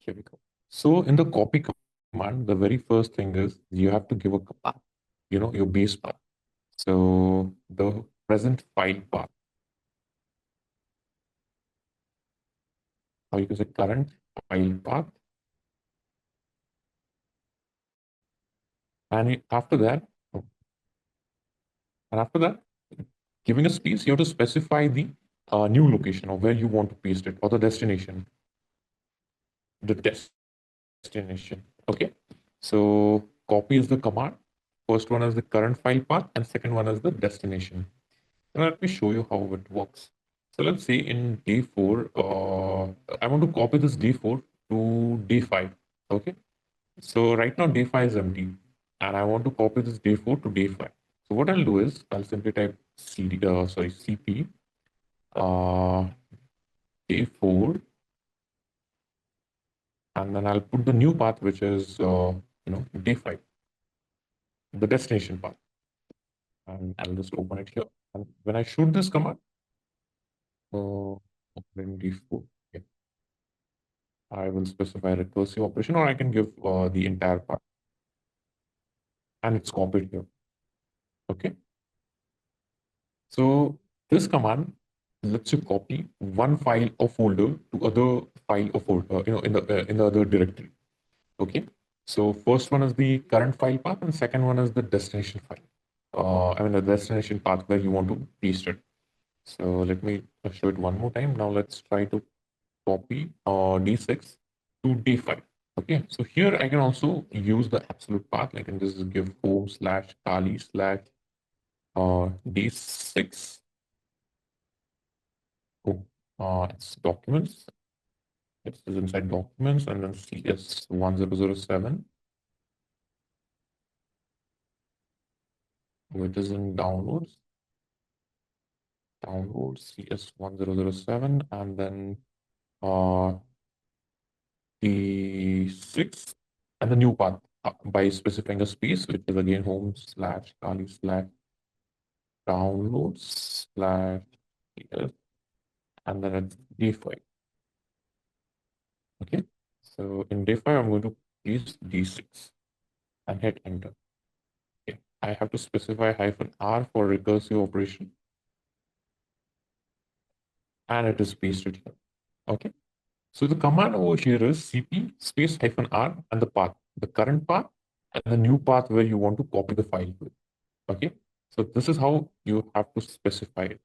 Here we go. So in the copy command, the very first thing is you have to give a path, your base path. So the present file path, or you can say current file path. And after that, giving a space, you have to specify the new location or where you want to paste it or the destination, the destination. Okay. So copy is the command. First one is the current file path, and second one is the destination. Now let me show you how it works. So let's say in day 4, I want to copy this day 4 to day 5. Okay. So right now day 5 is empty, and I want to copy this day 4 to day 5. So what I'll do is I'll simply type cp uh, day 4, and then I'll put the new path, which is day 5, the destination path, and I'll just open it here. And when I shoot this command, open day 4. Okay. I will specify recursive operation, or I can give the entire path, and it's copied here. Okay. So this command lets you copy one file or folder to other file or folder, in the other directory. Okay. So first one is the current file path, and second one is the destination file. The destination path where you want to paste it. So let me show it one more time. Now let's try to copy D6 to D5. Okay, so here I can also use the absolute path. I can just give home/kali/ D6. Oh, it's documents. It's inside documents, and then CS1007, which is in downloads. Download CS1007, and then the6 and the new path by specifying a space, which is again home/kali/downloads/CS, and then it's D5. Okay, so in D5, I'm going to use D6 and hit enter. Okay, I have to specify -R for recursive operation, and it is pasted here. Okay, so the command over here is cp space -R and the path, the current path, and the new path where you want to copy the file to. Okay, so this is how you have to specify it.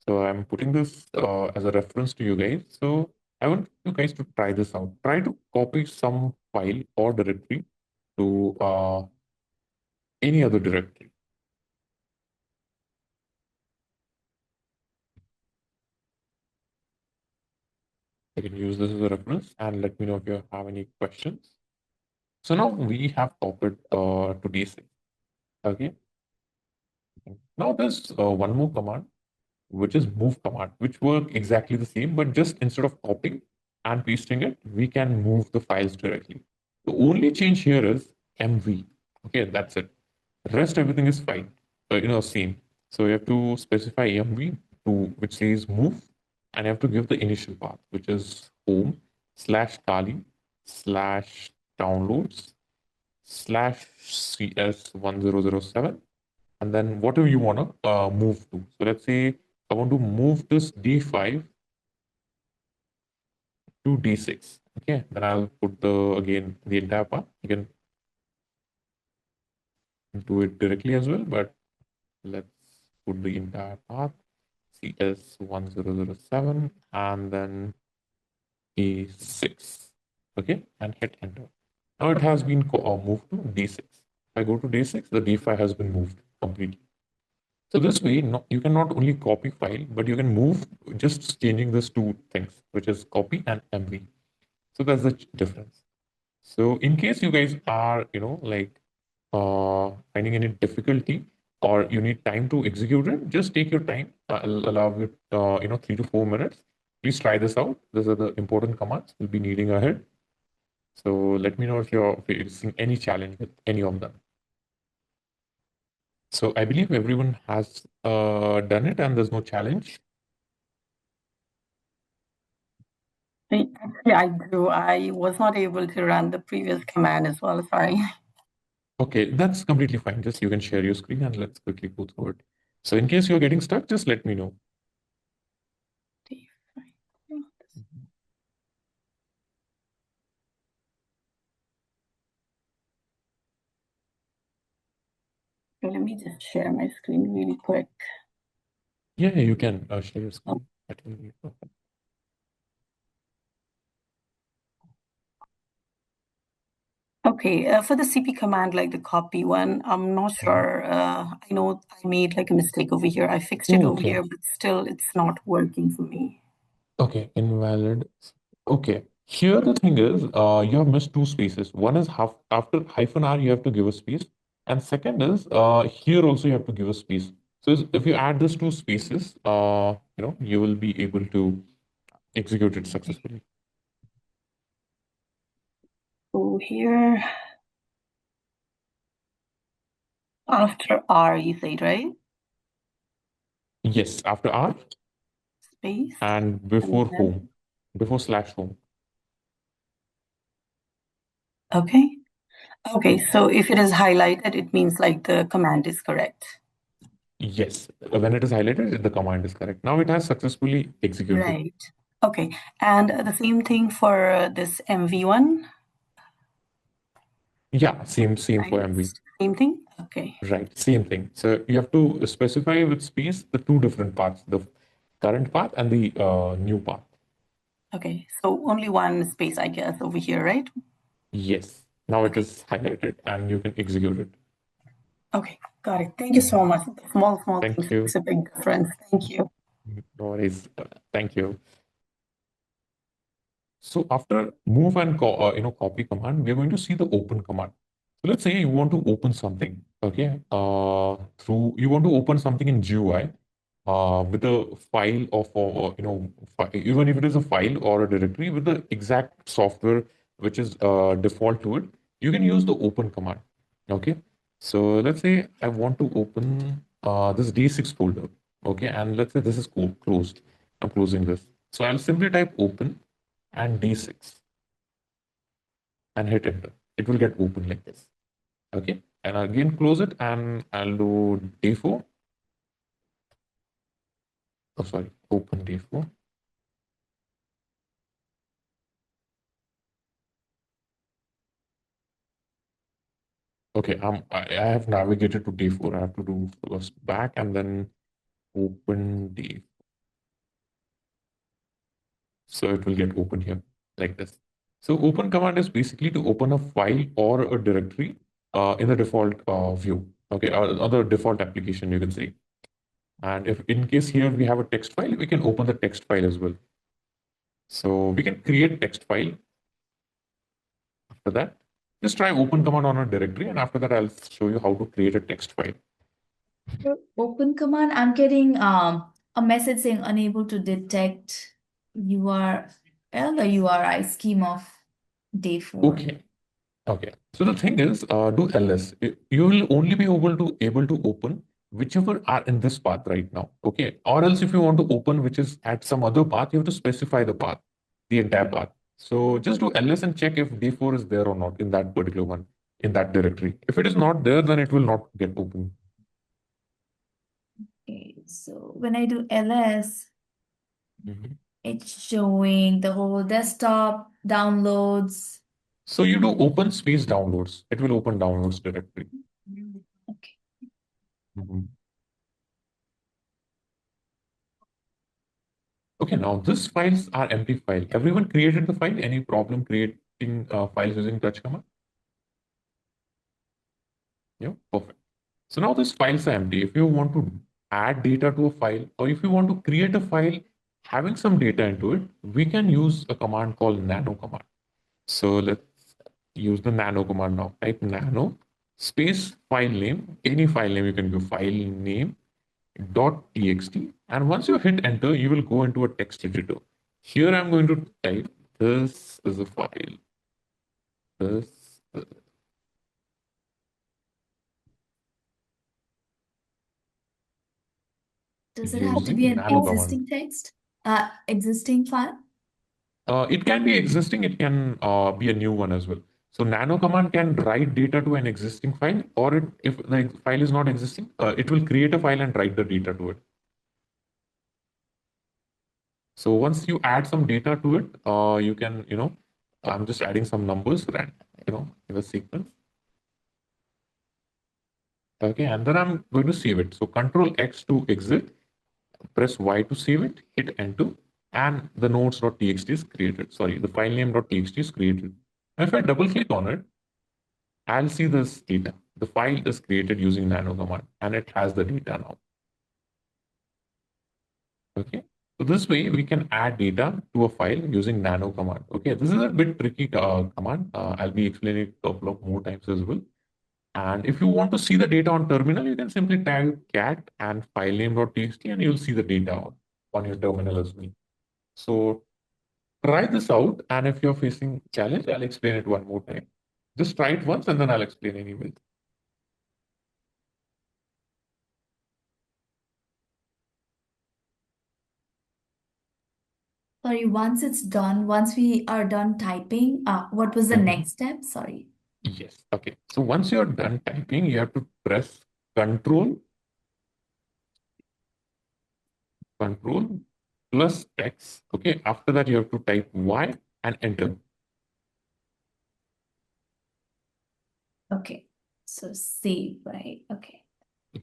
So I'm putting this as a reference to you guys. So I want you guys to try this out. Try to copy some file or directory to any other directory. I can use this as a reference, and let me know if you have any questions. So now we have copied to D6. Okay. Now there's one more command, which is move command, which work exactly the same, but just instead of copying and pasting it, we can move the files directly. The only change here is MV. Okay, that's it. The rest everything is fine. Same. So you have to specify MV to which says move, and you have to give the initial path, which is home/kali/downloads/CS1007, and then whatever you want to move to. So let's say I want to move this D5 to D6. Okay, then I'll put again the entire path. You can do it directly as well, but let's put the entire path, CS1007, and then D6. Okay, and hit enter. Now it has been moved to D6. If I go to D6, the D5 has been moved completely. So this way, you can not only copy file, but you can move just changing these two things, which is copy and MV. So that's the difference. So in case you guys are, finding any difficulty or you need time to execute it, just take your time. I'll allow it, 3 to 4 minutes. Please try this out. These are the important commands we'll be needing ahead. So let me know if you're facing any challenge with any of them. So I believe everyone has done it and there's no challenge. Actually, I do. I was not able to run the previous command as well. Sorry. Okay, that's completely fine. Just you can share your screen and let's quickly go through it. So in case you're getting stuck, just let me know. Let me just share my screen really quick. Yeah, you can share your screen. That will be perfect. Okay, for the CP command, like the copy one, I'm not sure. I know I made like a mistake over here. I fixed it Oh, over okay. here, but still it's not working for me. Okay, invalid. Okay, here the thing is, you have missed two spaces. One is half after hyphen R, you have to give a space, and second is here also you have to give a space. So if you add these two spaces, you will be able to execute it successfully. So here, after R, you said, right? Yes, after R Space. and And before then, home, before slash home. okay. Okay, so if it is highlighted, it means like the command is correct. Yes, when it is highlighted, the command is correct. Now it has successfully executed. Right. Okay. And the same thing for this MV one, Yeah, same for right? MV. Same thing? Okay. Right, same thing. So you have to specify with space the two different parts, the current path and the new path. Okay. So only one space, I guess, over here, right? Yes. Now it Okay. is highlighted and you can execute it. Okay. Got it. Thank you so much. Small Thank things you. makes a big difference. Thank you. No worries. Thank you. So after move and copy command, we're going to see the open command. So let's say you want to open something, okay? Through you want to open something in GUI, with a file of even if it is a file or a directory with the exact software which is default to it, you can use the open command. Okay. So let's say I want to open this D6 folder. Okay, and let's say this is closed. I'm closing this. So I'll simply type open and D6 and hit enter. It will get open like this. Okay. And again close it and I'll do D4. Oh, sorry, open D4. Okay, I have navigated to D4. I have to do first back and then open D. So it will get open here like this. So open command is basically to open a file or a directory in the default view. Okay, or the default application you can say. And if in case here we have a text file, we can open the text file as well. So we can create text file after that. Just try open command on a directory and after that I'll show you how to create a text file. For open command, I'm getting a message saying unable to detect URL or URI scheme of day 4. Okay. Okay. So the thing is, do ls. You will only be able to open whichever are in this path right now. Okay. Or else if you want to open which is at some other path, you have to specify the path, the entire path. So just do ls and check if d4 is there or not in that particular one, in that directory. If it is not there, then it will not get open. Okay, so when I do ls, Mhm. it's showing the whole desktop downloads. So you do open space downloads. It will open downloads directory. Okay. Mhm. Okay, now these files are empty file. Everyone created the file. Any problem creating files using touch command? Yeah, perfect. So now these files are empty. If you want to add data to a file or if you want to create a file having some data into it, we can use a command called nano command. So let's use the nano command now. Type nano space file name, any file name you can give file name dot txt. And once you hit enter, you will go into a text editor. Here I'm going to type this is a file. This Does it have to be using an nano command. existing text? Existing file? It can be existing, it can be a new one as well. So nano command can write data to an existing file, or if the file is not existing, it will create a file and write the data to it. So once you add some data to it, you can, I'm just adding some numbers, and in the sequence. Okay, and then I'm going to save it. So Control X to exit, press Y to save it, hit enter, and the notes.txt is created. Sorry, the file name.txt is created. Now, if I double click on it, I'll see this data. The file is created using nano command, and it has the data now. Okay, so this way we can add data to a file using nano command. Okay, this is a bit tricky command. I'll be explaining it a couple of more times as well. And if you want to see the data on terminal, you can simply type cat and filename.txt and you'll see the data on your terminal as well. So try this out. And if you're facing challenge, I'll explain it one more time. Just try it once and then I'll explain anyway. Sorry, once it's done, once we are done typing, what was the next step? Sorry. Yes. Okay. So once you're done typing, you have to press Control plus X. Okay. After that, you have to type Y and enter. Okay. So save, right? Okay.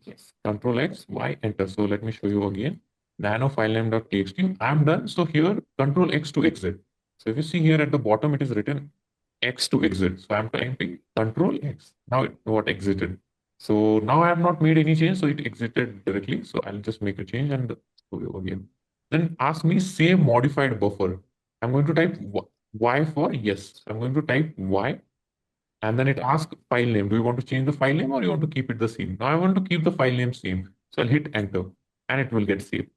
Yes. Control X, Y, enter. So let me show you again. Nano filename.txt. I'm done. So here, Control X to exit. So if you see here at the bottom, it is written X to exit. So I'm typing Control X. Now it what exited. So now I have not made any change. So it exited directly. So I'll just make a change and show you again. Then ask me save modified buffer. I'm going to type Y for yes. I'm going to type Y and then it asks file name. Do you want to change the file name or you want to keep it the same? Now I want to keep the file name same. So I'll hit enter and it will get saved.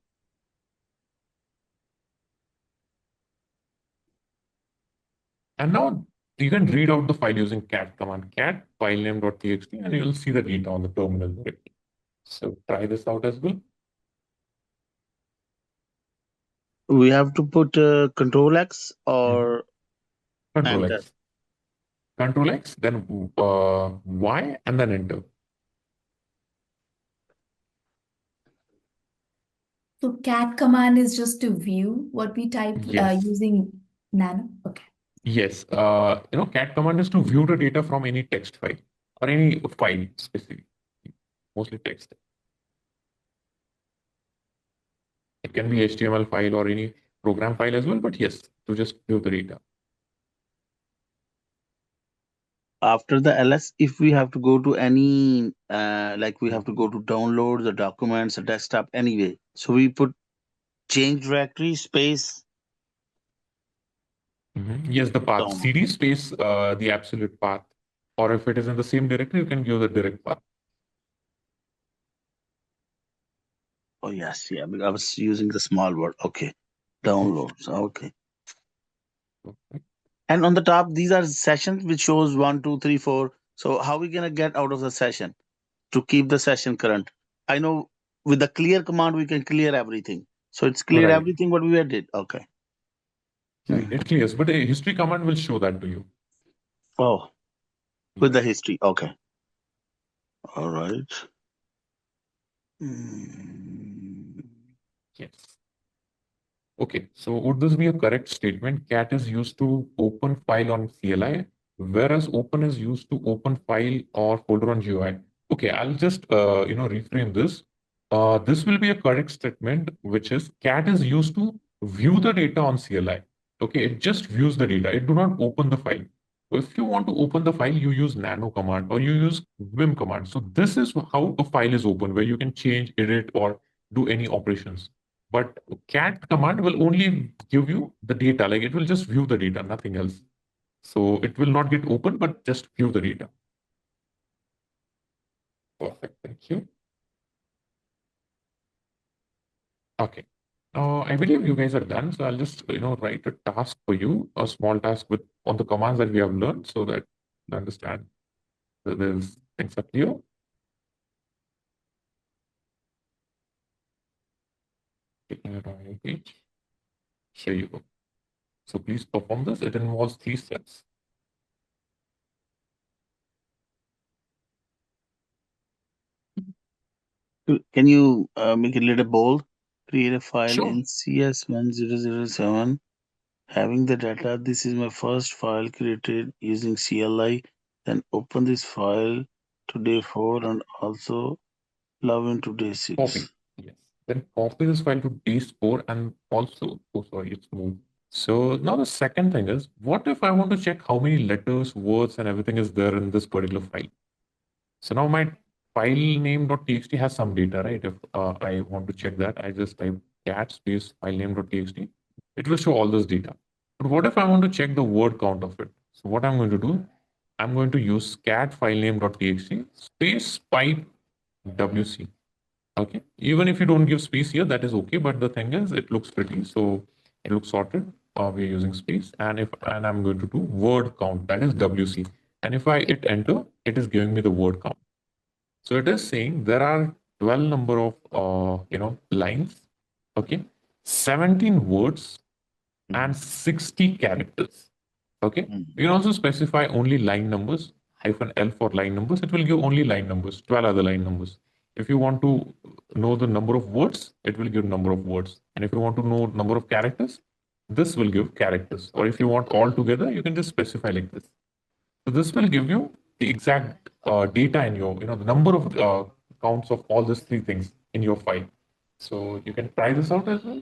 And now you can read out the file using cat command, cat filename.txt, and you'll see the data on the terminal directly. So try this out as well. We have to put Control X or Control Enter. X. Control X, then Y, and then enter. So cat command is just to view what we typed Yes. using nano. Okay. Yes. Cat command is to view the data from any text file or any file specifically, mostly text. It can be HTML file or any program file as well, but yes, to just view the data. After the ls, if we have to go to any like we have to go to download the documents, the desktop anyway, so we put change directory space Yes, the path down. cd space the absolute path, or if it is in the same directory, you can give the direct path. Oh yes, yeah, because I was using the small word. Okay, downloads. Okay. And on the top, these are sessions which shows 1, 2, 3, 4. So how we gonna get out of the session to keep the session current? I know with the clear command we can clear everything. So it's clear Right. everything what we did. Okay. Right. It clears, but a history command will show that to you. Oh, with the history. Okay. All right. Yes. Okay, so would this be a correct statement? Cat is used to open file on CLI, whereas open is used to open file or folder on GUI. Okay, I'll just reframe this. This will be a correct statement, which is cat is used to view the data on CLI. Okay, it just views the data. It do not open the file. If you want to open the file, you use nano command or you use vim command. So this is how a file is open, where you can change, edit, or do any operations. But cat command will only give you the data, like it will just view the data, nothing else. So it will not get open, but just view the data. Perfect, thank you. Okay. I believe you guys are done. So I'll just write a task for you, a small task with on the commands that we have learned, so that you understand that these things are clear. Taking it on your page. Here you go. So please perform this. It involves 3 steps. Can you make it a little bold? Create a file Sure. in CS1007 having the data. This is my first file created using CLI. Then open this file to day 4 and also log into day 6. Copy. Yes. Then copy this file to day4 and also, oh sorry, it's moved. So now the second thing is, what if I want to check how many letters, words, and everything is there in this particular file? So now my file name.txt has some data, right? If I want to check that, I just type cat space file name.txt. It will show all this data. But what if I want to check the word count of it? So what I'm going to do, I'm going to use cat file name.txt space pipe wc. Okay. Even if you don't give space here, that is okay. But the thing is, it looks pretty. So it looks sorted. We're using space. And I'm going to do word count, that is wc. And if I hit enter, it is giving me the word count. So it is saying there are 12 number of lines, okay, 17 words and 60 characters. Okay. You can also specify only line numbers, -L for line numbers. It will give only line numbers, 12 other line numbers. If you want to know the number of words, it will give number of words. And if you want to know number of characters, this will give characters. Or if you want all together, you can just specify like this. So this will give you the exact data in your, the number of counts of all these 3 things in your file. So you can try this out as well.